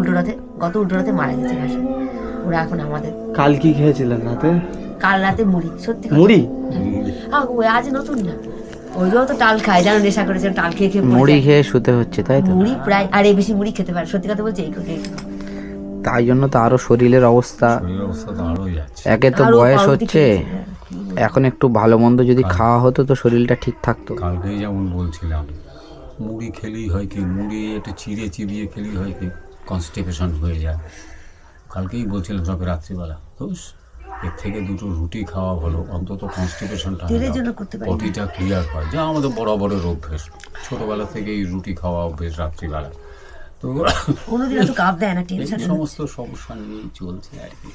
গত উল্টো রাতে মারা গেছে ভাসুর। ওরা এখন আমাদের। কাল কি খেয়েছিলেন রাতে? কাল রাতে মুড়ি, সত্যি কথা। মুড়ি? ওই আজ নতুন না, ওইটাও তো টাল খায়, যেন নেশা করেছে, টাল খেয়ে খেয়ে মরে মুড়ি যায়। খেয়ে শুতে হচ্ছে, তাই তো? মুড়ি প্রায়, আর এই বেশি মুড়ি খেতে পারে, সত্যি কথা বলছি। এই তাই জন্য তো আরো শরীরের অবস্থা, শরীরের অবস্থা তো আরোই যাচ্ছে। একে তো আরো বয়স পাউরুটি হচ্ছে, খেয়েছে, হ্যাঁ, কি বলবো। এখন একটু ভালো মন্দ যদি খাওয়া হতো তো শরীরটা ঠিক থাকতো। কালকেই যেমন বলছিলাম, মুড়ি খেলেই হয় কি, মুড়ি একটু চিবিয়ে খেলেই হয় কি কনস্টিপেশন হয়ে যায়। কালকেই বলছিলাম তবে রাত্রিবেলা, দোষ এর থেকে দুটো রুটি খাওয়া ভালো, অন্তত কনস্টিপেশনটা তেলের জন্য করতে পারি না। পটিটা ক্লিয়ার হয়, যা আমাদের বরাবরের অভ্যেস, ছোটবেলা থেকেই রুটি খাওয়া অভ্যেস রাত্রিবেলা। তো কোনোদিন এত কাপ দেয় না, এই টেনশন। সমস্ত সমস্যা নিয়েই চলছে আর কি।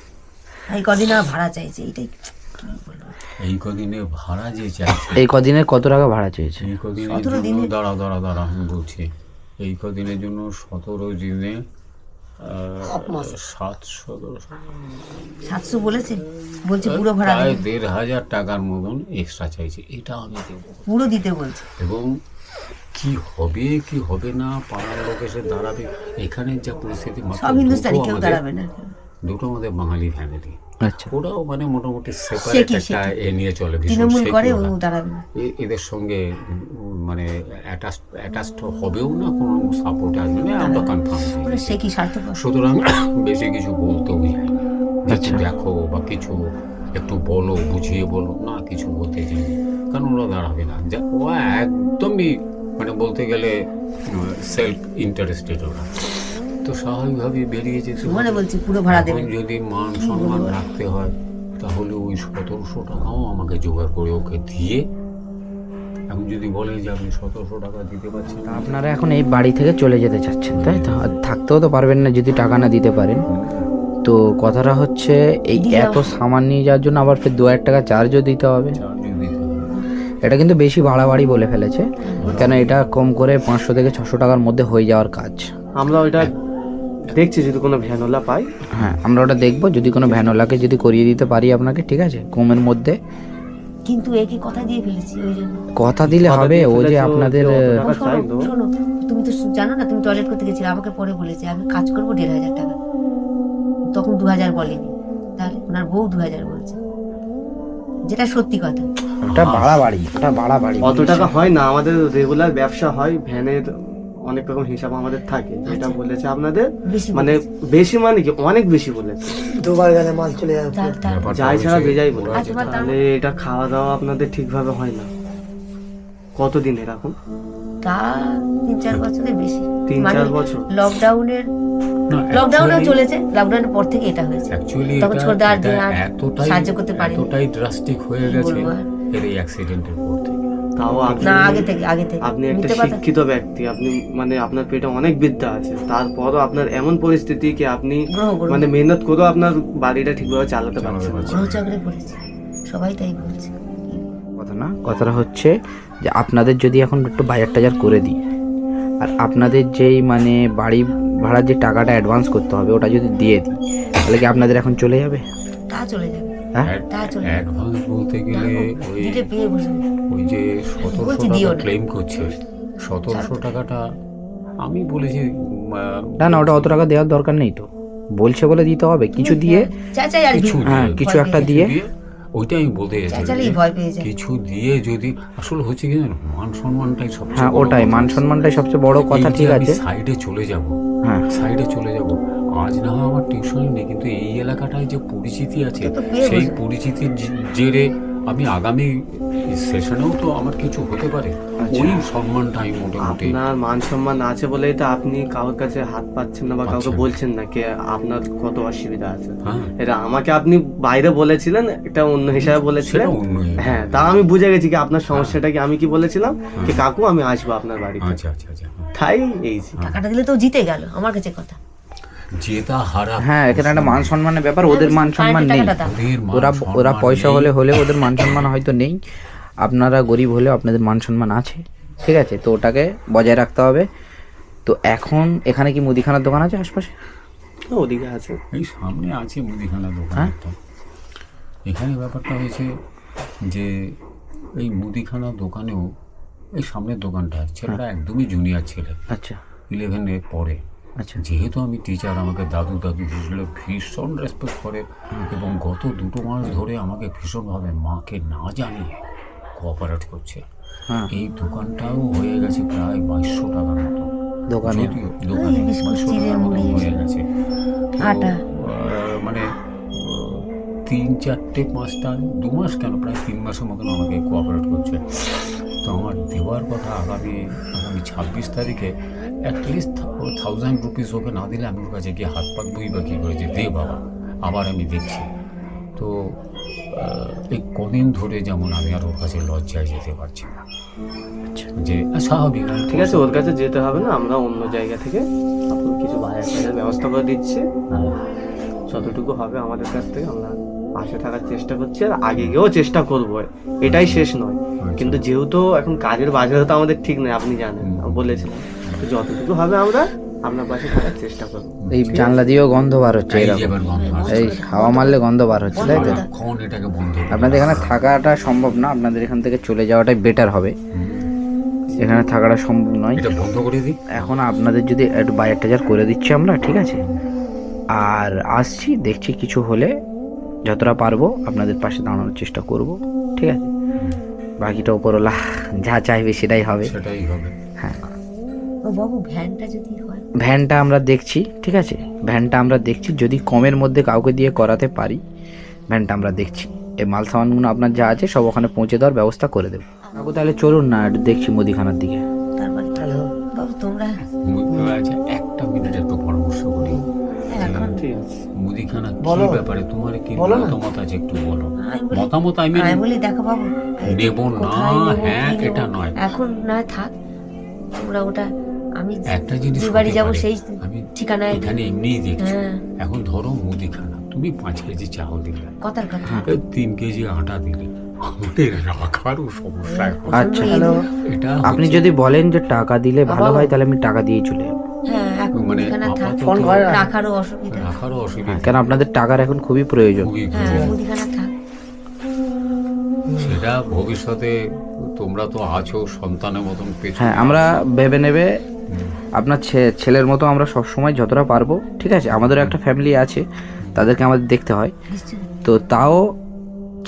এই কদিন আর ভাড়া চাইছে, এটাই কি বলবো। এই কদিনে ভাড়া যে চাইছে, এই কদিনের কত টাকা ভাড়া চেয়েছে? এই কদিনের 17 জন্য দিনে। দাঁড়া আমি বলছি, এই কদিনের জন্য 17 দিনে 700 বলেছে, বলছে পুরো ভাড়া প্রায় দেবে। 1,500 টাকার মতন এক্সট্রা চাইছে, এটা আমি দেবো। পুরো দিতে বলছে। এবং কি হবে কি হবে না, পাড়ার লোক এসে দাঁড়াবে, এখানে যা পরিস্থিতি, মাত্র সব হিন্দুস্তানি, দুটো কেউ আমাদের- দাঁড়াবে না। দুটো আমাদের বাঙালি ফ্যামিলি, আচ্ছা, ওরাও মানে মোটামুটি সেপারেট সেকি, একটা এ নিয়ে চলে, ভীষণ তৃণমূল সেকি করে, ও ওরা। দাঁড়াবে না। এদের সঙ্গে মানে অ্যাটাচড হবেও না, কোনো সাপোর্ট আসবে না, আমরা কনফার্ম। ওরা সে কি স্বার্থপর। সুতরাং বেশি কিছু বলতেও যায় না, কিছু আচ্ছা। দেখো বা কিছু একটু বলো, বুঝিয়ে বলো না, কিছু বলতে চাই না, কারণ ওরা দাঁড়াবে না। ও একদমই মানে বলতে গেলে সেলফ ইন্টারেস্টেড ওরা। তো স্বাভাবিকভাবেই বেরিয়ে যেতে মানে হবে। বলছি পুরো ভাড়া দেবে। এখন যদি মান সম্মান রাখতে হয়, তাহলে ওই 1700 টাকাও আমাকে জোগাড় করে ওকে দিয়ে, এখন যদি বলে যে আপনি 1700 টাকা দিতে পারছেন না, আপনারা এখন এই বাড়ি থেকে চলে যেতে চাচ্ছেন, তাই তো? আর থাকতেও তো পারবেন না যদি টাকা না দিতে পারেন। তো কথাটা হচ্ছে, এই এত সামান নিয়ে যাওয়ার জন্য আবার ফের 2,000 টাকা চার্জও দিতে হবে। চার্জও দিতে হবে। এটা কিন্তু বেশি বাড়াবাড়ি বলে ফেলেছে, কেন এটা কম করে 500 থেকে 600 টাকার মধ্যে হয়ে যাওয়ার কাজ। আমরা ওইটা দেখছি, যদি কোনো ভ্যানওয়ালা পাই। হ্যাঁ, আমরা ওটা দেখবো, যদি কোনো ভ্যানওয়ালাকে যদি করিয়ে দিতে পারি আপনাকে, ঠিক আছে, কমের মধ্যে কিন্তু একে কথা দিয়ে ফেলেছি ওই জন্য। কথা দিলে কথা হবে দিয়ে ও যে ফেলেছে, ও আপনাদের যে অত ও টাকা শোনো, চাইলো। শোনো, তুমি তো জানো না, তুমি টয়লেট করতে গেছিলে, আমাকে পরে বলেছে আমি কাজ করবো 1,500 টাকা, তখন 2,000 বলেনি, তাহলে ওনার বউ 2,000 বলছে, যেটা সত্যি কথা। ওটা বাড়াবাড়ি, ওটা বাড়াবাড়ি। অত টাকা হয় না, আমাদের রেগুলার ব্যবসা হয়, ভ্যানের অনেক রকম হিসাব আমাদের থাকে, যেটা বলেছে আপনাদের বেশি মানে বেশি মানে কি অনেক বেশি বলেছে, ব্যাপারটা যাই ছাড়া হয়েছে, বেজাই বলে। ওরা আচ্ছা, যেটা- তাহলে এটা খাওয়া দাওয়া আপনাদের ঠিকভাবে হয় না কতদিন এরকম? তা 3-4 বছরের বেশি, 3-4 বছর? লকডাউনের না, লকডাউনেও actually- চলেছে, লকডাউনের পর থেকে এটা হয়েছে। Actually তখন এটা- ছোটদা আর এটা আর এতটাই- সাহায্য করতে পারেনি। এতটাই ড্রাস্টিক হয়ে কি গেছে বলবো আর? এর এই অ্যাক্সিডেন্টের পর থেকে। তাও আপনি না, আগে থেকে আপনি একটা মিথ্যে কথা। শিক্ষিত ব্যক্তি, আপনি মানে আপনার পেটে অনেক বিদ্যা আছে, তারপরও আপনার এমন পরিস্থিতি কি আপনি গ্রহ মানে মেহনত করেও আপনার বাড়িটা ঠিকভাবে চালাতে পারছেন না। গ্রহ চক্রে পড়েছে, সবাই তাই বলছে। কথা না, কথাটা হচ্ছে যে আপনাদের যদি এখন একটু বাজার টাজার করে দিই, আর আপনাদের যেই মানে বাড়ি ভাড়ার যে টাকাটা অ্যাডভান্স করতে হবে ওটা যদি দিয়ে দিই, তাহলে কি আপনাদের এখন চলে যাবে? তা চলে যাবে, হ্যাঁ, তা চলে যাবে। অ্যাডভান্স বলতে গেলে ওই দিলে পেয়ে বসবে। ওই যে 1700 বলছি টাকা দিও না। ক্লেম করছে, 1700 টাকাটা আমি বলেছি না না, ওটা অত টাকা দেওয়ার দরকার নেই তো, বলছে বলে দিতে হবে কিছু দিয়ে। চাচাই আর কিছু হ্যাঁ, দিয়ে- কিছু ভয় একটা পেয়ে দিয়ে। ওইটা আমি বলতে চাচালেই চাইছি, ভয় পেয়ে যায়। কিছু দিয়ে যদি আসলে হচ্ছে কি জানো, মান সম্মানটাই সবচেয়ে হ্যাঁ, বড় ওটাই, কথা। মান সম্মানটাই সবচেয়ে বড় কথা, এই যে ঠিক আমি আছে। সাইডে চলে যাব, হ্যাঁ, সাইডে চলে যাব, আজ না হয় আমার টিউশন নেই, কিন্তু এই এলাকাটায় যে পরিচিতি আছে, তো পেয়ে সেই বসে। পরিচিতির জেরে আমি আগামী সেশনেও তো আমার কিছু হতে পারে, ওই সম্মানটা আমি মোটামুটি আপনার মান সম্মান আছে বলেই তো আপনি কারোর কাছে হাত পাচ্ছেন না বা কাউকে পাচ্ছেন। বলছেন না কি আপনার কত অসুবিধা আছে। হ্যাঁ এটা আমাকে আপনি বাইরে বলেছিলেন, এটা অন্য হিসাবে বলেছিলেন। সেটা অন্য ইয়ে। হ্যাঁ, তা আমি বুঝে গেছি কি আপনার সমস্যাটা কি। আমি কি বলেছিলাম কি কাকু আমি আসবো আপনার বাড়িতে, আচ্ছা আচ্ছা আচ্ছা, তাই এই টাকাটা দিলে তো জিতে গেল আমার কাছে কথা। জেতা হারা হ্যাঁ, এখানে একটা মান সম্মানের ব্যাপার, ওদের মান সম্মান নেই। টাকাটা দাও। ওদের মান ওরা সম্মান ওরা পয়সা নেই। হলে ওদের মান সম্মান হয়তো নেই, আপনারা গরিব হলেও আপনাদের মান সম্মান আছে, ঠিক আছে, তো ওটাকে বজায় রাখতে হবে। তো এখন এখানে কি মুদিখানার দোকান আছে আশপাশে? ওদিকে আছে। এই সামনে আছে মুদিখানা দোকান হ্যাঁ? একটা। এখানে ব্যাপারটা হয়েছে যে এই মুদিখানা দোকানেও এই সামনের দোকানটা ছেলেটা একদমই জুনিয়র ছেলে, আচ্ছা 11-এ পড়ে। আচ্ছা, যেহেতু আমি টিচার, আমাকে দাদু দাদু বুঝলে ভীষণ রেসপেক্ট করে, এবং গত 2 মাস ধরে আমাকে ভীষণভাবে মাকে না জানিয়ে কোঅপারেট করছে। হ্যাঁ, এই দোকানটাও হয়ে গেছে প্রায় 2200 টাকার মতো দোকানে যদিও দোকানে ওই বিস্কুট, 2200 চিড়ে, টাকার মতো মুড়ি হয়ে গেছে। তো, আটা। মানে 3-4-5টা 2 মাস কেন, প্রায় 3 মাসের মতন আমাকে কোঅপারেট করছে। তো আমার দেওয়ার কথা আগামী 26 তারিখে অ্যাটলিস্ট 1000 রুপিস ওকে না দিলে আমি ওর কাছে গিয়ে হাত পাতবই বা কী করে যে দে বাবা, আবার আমি দেখছি। তো এই কদিন ধরে যেমন আমি আর ওর কাছে লজ্জায় যেতে পারছি না, যে স্বাভাবিক ঠিক আছে, ওর কাছে যেতে হবে না, আমরা অন্য জায়গা থেকে আপনার কিছু বাজার টাজার ব্যবস্থা করে দিচ্ছি, আর যতটুকু হবে আমাদের কাছ থেকে আমরা পাশে থাকার চেষ্টা করছি, আর আগে গিয়েও চেষ্টা করবো, এটাই শেষ নয়। কিন্তু যেহেতু এখন কাজের বাজারে তো আমাদের ঠিক নেই, আপনি জানেন, আমি বলেছিলাম, তো যতটুকু হবে আমরা আপনার পাশে থাকার চেষ্টা করবো। এই জানলা দিয়েও গন্ধ বার হচ্ছে, এই যে এরকম এবার গন্ধ আসছে। এই হাওয়া মারলে গন্ধ বার হচ্ছে, তাই তো? কখন এটাকে বন্ধ করবো? আপনাদের এখানে থাকাটা সম্ভব না, আপনাদের এখান থেকে চলে যাওয়াটাই বেটার হবে, এখানে থাকাটা সম্ভব নয়। এটা বন্ধ করে দিই। এখন আপনাদের যদি একটু বাজার টাজার করে দিচ্ছি আমরা, ঠিক আছে, আর আসছি, দেখছি কিছু হলে যতটা পারবো আপনাদের পাশে দাঁড়ানোর চেষ্টা করব, ঠিক আছে, বাকিটা উপরওয়ালা যা চাইবে সেটাই হবে। সেটাই হবে। হ্যাঁ, ও বাবু, ভ্যানটা যদি হয়, ভ্যানটা আমরা দেখছি, ঠিক আছে, ভ্যানটা আমরা দেখছি, যদি কমের মধ্যে কাউকে দিয়ে করাতে পারি ভ্যানটা আমরা দেখছি। এই মাল সামানগুলো আপনার যা আছে সব ওখানে পৌঁছে দেওয়ার ব্যবস্থা করে দেবো। কাকু তাহলে চলুন না, একটু দেখছি মুদিখানার দিকে। তারপরে বাবু তোমরা আচ্ছা, একটা মিনিট একটু পরামর্শ করি। এখন ঠিক আছে, মুদিখানা কি ব্যাপারে তোমার কি মতামত আছে একটু বলো। আমি বলি- মতামত আমি আমি বলি দেখো বাবু, নেব না, কোথায় নেবো, হ্যাঁ কি নেবো? এটা নয়। এখন না থাক, তোমরা ওটা আমি একটা জিনিস যে বাড়ি হতে যাবো পারে, সেই আমি ঠিকানায় এখানে এমনিই দেখছি। হ্যাঁ। এখন ধরো মুদিখানা, তুমি 5 কেজি চাল দিলে, কথার কথা। 3 কেজি আটা দিলে, আমাদের রাখারও সমস্যা এখন। আচ্ছা, এটা আপনি হচ্ছে- যদি বলেন যে টাকা দিলে ভালো হয় তাহলে আমি টাকা দিয়ে চলে যাবো। হ্যাঁ, এখন মানে মুদিখানা থাক, আপাতত রাখারও অসুবিধা। রাখারও অসুবিধা। হ্যাঁ, কেন আপনাদের টাকার এখন খুবই প্রয়োজন। খুবই হ্যাঁ, প্রয়োজন। মুদিখানা থাক। সেটা এরা ভবিষ্যতে, তোমরা তো আছো সন্তানের মতন পেছনে। হ্যাঁ, আমরা ভেবে নেবে আপনার ছেলের মতো আমরা সব সময় যতটা পারবো, ঠিক আছে? আমাদেরও একটা ফ্যামিলি আছে, তাদেরকে আমাদের দেখতে হয়, নিশ্চয়ই। তো তাও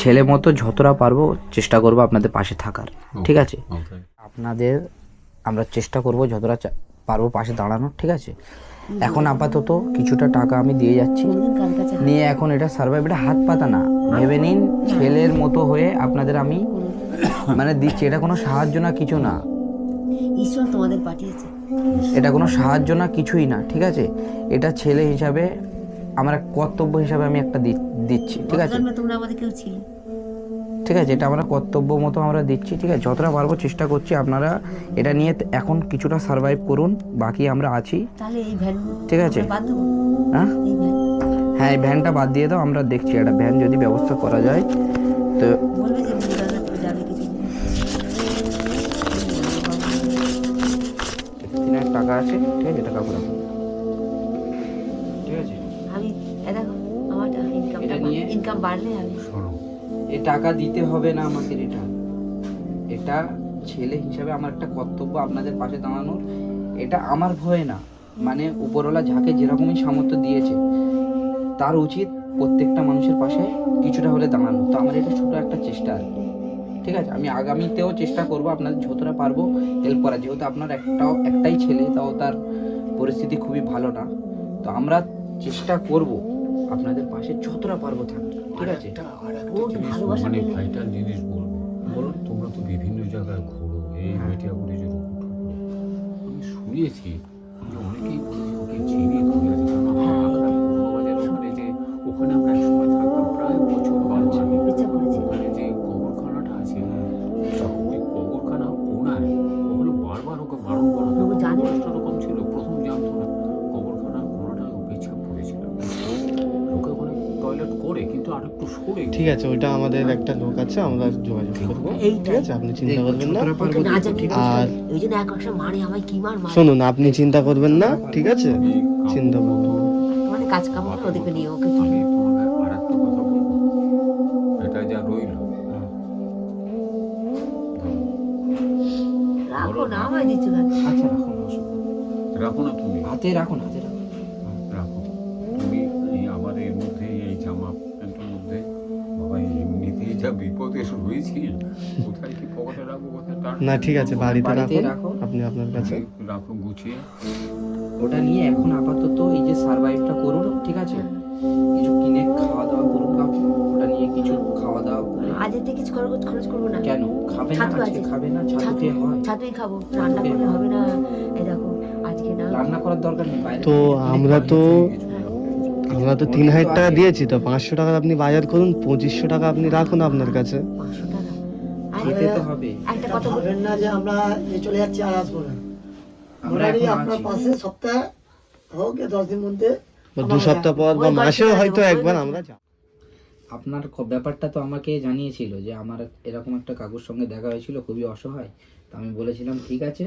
ছেলে মতো যতটা পারবো চেষ্টা করবো আপনাদের পাশে থাকার, ঠিক আছে? Okay. আপনাদের আমরা চেষ্টা করব যতটা পারবো পাশে দাঁড়ানোর, ঠিক আছে? এখন আপাতত কিছুটা টাকা আমি দিয়ে যাচ্ছি, কোনদিন কার কাছে নিয়ে এখন এটা সার্ভাইভ, এটা হাত পাতা না, ভেবে নিন ছেলের মতো হয়ে আপনাদের আমি মানে দিচ্ছি। এটা কোনো সাহায্য না, কিছু না, ঈশ্বর তোমাদের পাঠিয়েছে। এটা কোনো সাহায্য না, কিছুই না, ঠিক আছে? এটা ছেলে হিসাবে আমার কর্তব্য হিসাবে আমি একটা দিচ্ছি, ঠিক আছে? জন্মে তোমরা আমাদের কেউ ছিলে। ঠিক আছে, এটা আমরা কর্তব্য মতো আমরা দিচ্ছি, ঠিক আছে? যতটা পারবো চেষ্টা করছি। আপনারা এটা নিয়ে এখন কিছুটা সার্ভাইভ করুন, বাকি আমরা আছি, তাহলে এই ভ্যান ঠিক আছে? বাদ দেবো। হ্যাঁ এই ভ্যান হ্যাঁ, এই ভ্যানটা বাদ দিয়ে দাও, আমরা দেখছি একটা ভ্যান যদি ব্যবস্থা করা যায় তো। বলবে যে মুদিখানা করে যাবে কিছু দিন। 3,000 টাকা আছে, ঠিক আছে? টাকা পুরো, ঠিক আছে? আমি দেখো আমার এটা নিয়ে- ইনকাম বাড়লে আমি শোনো, এই টাকা দিতে হবে না আমাকে রিটার্ন, এটা ছেলে হিসাবে আমার একটা কর্তব্য আপনাদের পাশে দাঁড়ানোর। এটা আমার ভয়ে না, মানে উপরওয়ালা যাকে যেরকমই সামর্থ্য দিয়েছে তার উচিত প্রত্যেকটা মানুষের পাশে কিছুটা হলে দাঁড়ানো। তো আমার এটা ছোট একটা চেষ্টা আর কি, ঠিক আছে? আমি আগামীতেও চেষ্টা করব আপনাদের যতটা পারবো হেল্প করা, যেহেতু আপনার একটাই ছেলে, তাও তার পরিস্থিতি খুবই ভালো না, তো আমরা চেষ্টা করব আপনাদের পাশে যতটা পারবো থাকতে, ঠিক আছে? ও তো ভালোবাসা মানে পেলে। ভাইটাল জিনিস বলবো, বলুন, তোমরা তো বিভিন্ন জায়গায় ঘোরো, এই মেটিয়াপুরি যে আমি শুনেছি যে অনেকেই বলে যে ওকে চিনি ধরে আছে, কারণ আমার আখড়া পূর্ববাজার ওখানে যে, ওখানে আমরা একসময় থাকতাম প্রায় বছর বারো আগে। ইচ্ছা করেছে। ওখানে যে কবরখানাটা আছে, ওই কবরখানা ওনায় ওখানে বারবার ওকে বারণ করা হতো। লোক জানে না। একটা রকম ছিল, প্রথম জানতো না, কবরখানা কোনাটায় ও পেছাব পড়েছিল। লোকে ওখানে টয়লেট করে, কিন্তু আর একটু সরে। ঠিক আছে, ওইটা আমাদের একটা লোক আছে, আমরা যোগাযোগ করবো, এইটাই। ঠিক আছে? আপনি চিন্তা করবেন না। যতটা পারবো না জানি ঠিক আছে? আর ওই জন্য এক একটা মারে আমায় কি মার মারে। শুনুন, আপনি চিন্তা করবেন না, ঠিক আছে? চিন্তা করবেন না। মানে কাজ কাম করে ওদেরকে নিয়ে ওকে কি আমি তোমাকে আর একটা কথা বলবো, এটা যা রইল, রাখো না, আমায় দিচ্ছ কেন? আচ্ছা রাখুন, অসুবিধা নেই। রাখো না তুমি, হাতে রাখুন, হাতে রাখুন। রাখো তুমি। এই আমার এর মধ্যে, এই জামা প্যান্টের মধ্যে বাবা এমনিতেই যা বিপদে রয়েছি, কোথায় কি পকেটে রাখবো, কোথায় টান না ঠিক আছে, বাড়িতে বাড়িতে রাখুন, রাখো। আপনি আপনার কাছে। রাখো গুছিয়ে। ওটা নিয়ে এখন আপাতত এই যে সার্ভাইভটা করুন, ঠিক আছে? কিছু কিনে খাওয়া দাওয়া করুন কাকু, ওটা নিয়ে কিছু খাওয়া দাওয়া করে। আজের থেকে কিছু খরচ করবো না। কেন খাবে না? ছাতু আজকে আছে। খাবে না? ছাতুতে হয়, ছাতুই খাবো, রান্না করলে হবে না। এই দেখো আজকে না রান্না করার দরকার নেই, বাইরে তো থেকে আমরা তো কিছু না। আমরা তো 3,000 টাকা দিয়েছি, তো 500 টাকা আপনি বাজার করুন, 2500 টাকা আপনি রাখুন আপনার কাছে। 500 টাকা। আর খেতে তো হবে। একটা কথা বল, ভাবেন না যে আমরা এই চলে যাচ্ছি আর আসবো না। আমরা মোটামুটি এখন আপনার আছি। পাশে সপ্তাহ হোক 10 দিন মধ্যে বা 2 সপ্তাহ পর বা ওই মাসেও বাড়িতে হয়তো যাবো, ওই একবার বাড়িতে। আমরা যাব। আপনার ব্যাপারটা তো আমাকে জানিয়েছিল যে আমার এরকম একটা কাকুর সঙ্গে দেখা হয়েছিল, খুবই অসহায়। তো আমি বলেছিলাম ঠিক আছে,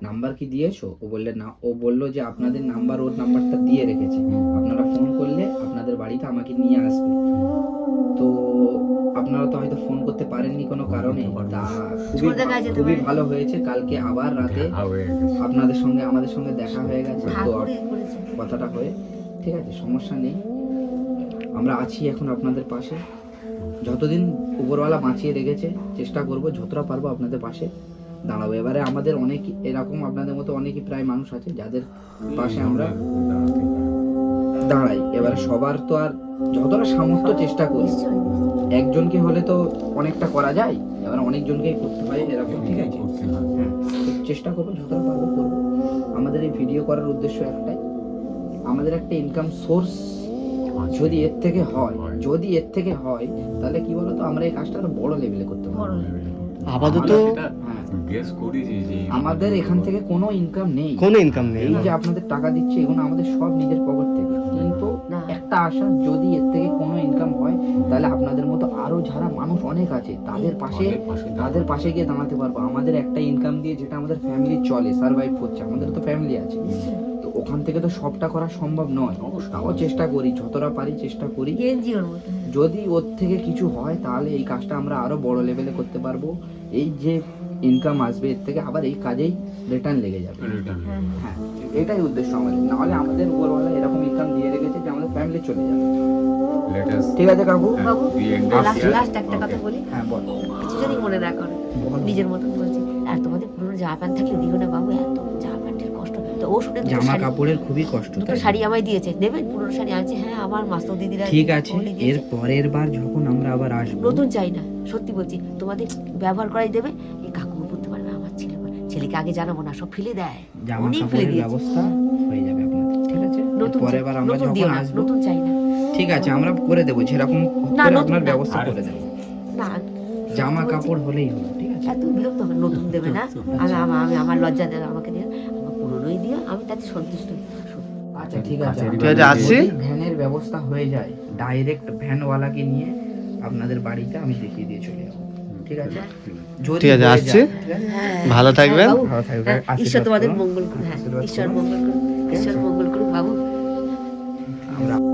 নাম্বার কি দিয়েছো? ও বললে না, ও বললো যে আপনাদের নাম্বার, ওর নাম্বারটা দিয়ে রেখেছে, আপনারা ফোন করলে আপনাদের বাড়িতে আমাকে নিয়ে আসবে। তো আপনারা তো হয়তো ফোন করতে পারেননি কোনো কারণে, তা ছোট দেখা যেতে খুবই পারে। ভালো হয়েছে, কালকে আবার রাতে দেখা হয়ে গেছে। আপনাদের সঙ্গে আমাদের সঙ্গে দেখা হয়ে গেছে, তো ঠাকুরে করেছে। কথাটা হয়ে ঠিক আছে, সমস্যা নেই। আমরা আছি এখন আপনাদের পাশে, যতদিন উপরওয়ালা বাঁচিয়ে রেখেছে চেষ্টা করব যতটা পারবো আপনাদের পাশে দাঁড়াবো। এবারে আমাদের অনেক এরকম আপনাদের মতো অনেকই প্রায় মানুষ আছে যাদের পাশে আমরা দাঁড়াই। এবারে সবার তো আর যতটা সামর্থ্য চেষ্টা করি, নিশ্চয়ই। একজনকে হলে তো অনেকটা করা যায়, এবার অনেকজনকেই করতে হয় এরকম, ঠিক আছে? করতে হয়। হ্যাঁ, তো চেষ্টা করবো যতটা পারবো করবো। আমাদের এই ভিডিও করার উদ্দেশ্য একটাই, আমাদের একটা ইনকাম সোর্স যদি এর থেকে হয়, যদি এর থেকে হয় তাহলে কি বলতো, আমরা এই কাজটা আরো বড় লেভেলে করতে বড় পারবো। আপাতত আমরা সেটা হ্যাঁ, গেস করেছি যে আমাদের এখান থেকে কোনো ইনকাম নেই, কোনো ইনকাম নেই। এই যে আপনাদের টাকা দিচ্ছে এগুলো আমাদের সব নিজের পকেট থেকে, কিন্তু না। একটা আশা, যদি এর থেকে কোনো ইনকাম হয় তাহলে আপনাদের মতো আরো যারা মানুষ অনেক আছে তাদের পাশে তাদের পাশে গিয়ে দাঁড়াতে পারবো। আমাদের একটা ইনকাম দিয়ে যেটা আমাদের ফ্যামিলি চলে, সার্ভাইভ করছে, আমাদের তো ফ্যামিলি আছে, তো ওখান থেকে তো সবটা করা সম্ভব নয়। তাও চেষ্টা করি, যতটা পারি চেষ্টা করি, গেঞ্জি ওর মতো। যদি ওর থেকে কিছু হয় তাহলে এই কাজটা আমরা আরো বড় লেভেলে করতে পারবো। এই যে ইনকাম আসবে এর থেকে আবার এই কাজেই রিটার্ন লেগে যাবে। রিটার্ন হ্যাঁ, এটাই উদ্দেশ্য আমাদের। নাহলে আমাদের উপরওয়ালা এরকম ইনকাম দিয়ে রেখেছে যে আমাদের ফ্যামিলি চলে যাবে। লেটেস্ট ঠিক আছে কাকু। বাবু the end of last year. Last একটা কথা বলি, হ্যাঁ বল। কিছু যদি মনে না করো, নিজের মতন বলছি। আর তোমাদের পুরনো জামা প্যান্ট থাকলে দিও না বাবু, এত জামা প্যান্টের কষ্ট। তো ও শুনে দুটো জামা শাড়ি- কাপড়ের খুবই কষ্ট। দুটো তাই? শাড়ি আমায় দিয়েছে, নেবেন পুরনো শাড়ি? আছে, হ্যাঁ আমার মাস্তো দিদিরা ঠিক আছে, ওগুলি এর দিয়েছে। পরের বার যখন আমরা আবার আসবো, নতুন চাই না, সত্যি বলছি, তোমাদের ব্যবহার করাই দেবে। এই কাকু পড়তে পারবে, আমার ছেলেকে আগে জানাবো না, সব ফেলে দেয়, জামা অনেক ফেলে কাপড়ের দিয়েছে। ব্যবস্থা হয়ে যাবে আপনাদের। ঠিক আছে, নতুন পরের বার আমরা নতুন দিও যখন না, আসবো, নতুন চাই না। ঠিক আছে আমরা করে দেবো, যেরকম না, করে নতুন আপনার না। ব্যবস্থা আর- করে দেবো। না, জামা সত্যি বলছি, কাপড় হলেই হলো। ঠিক আছে, এত বিরক্ত হবে, নতুন দেবে না। আমি আমার লজ্জা দেবে, আমাকে দিও, আমার পুরনোই দিও, আমি তাতে সন্তুষ্ট। আচ্ছা ঠিক আছে। কাছেরই ঠিক আছে, আসছি। যদি ভ্যানের ব্যবস্থা হয়ে যায়, ডাইরেক্ট ভ্যানওয়ালাকে নিয়ে আপনাদের বাড়িতে আমি দেখিয়ে দিয়ে চলে যাবো। ঠিক আছে, যদি ঠিক আছে, হয়ে আসছি। যায়, ঠিক আছে? ভালো থাকবেন। হ্যাঁ, বাবু, ভালো থাকবেন, হ্যাঁ, আশীর্বাদ ঈশ্বর তোমাদের করুন। মঙ্গল করুন। হ্যাঁ, আশীর্বাদ ঈশ্বর করুন। মঙ্গল করুন, ঈশ্বর মঙ্গল করুন বাবু। আমরা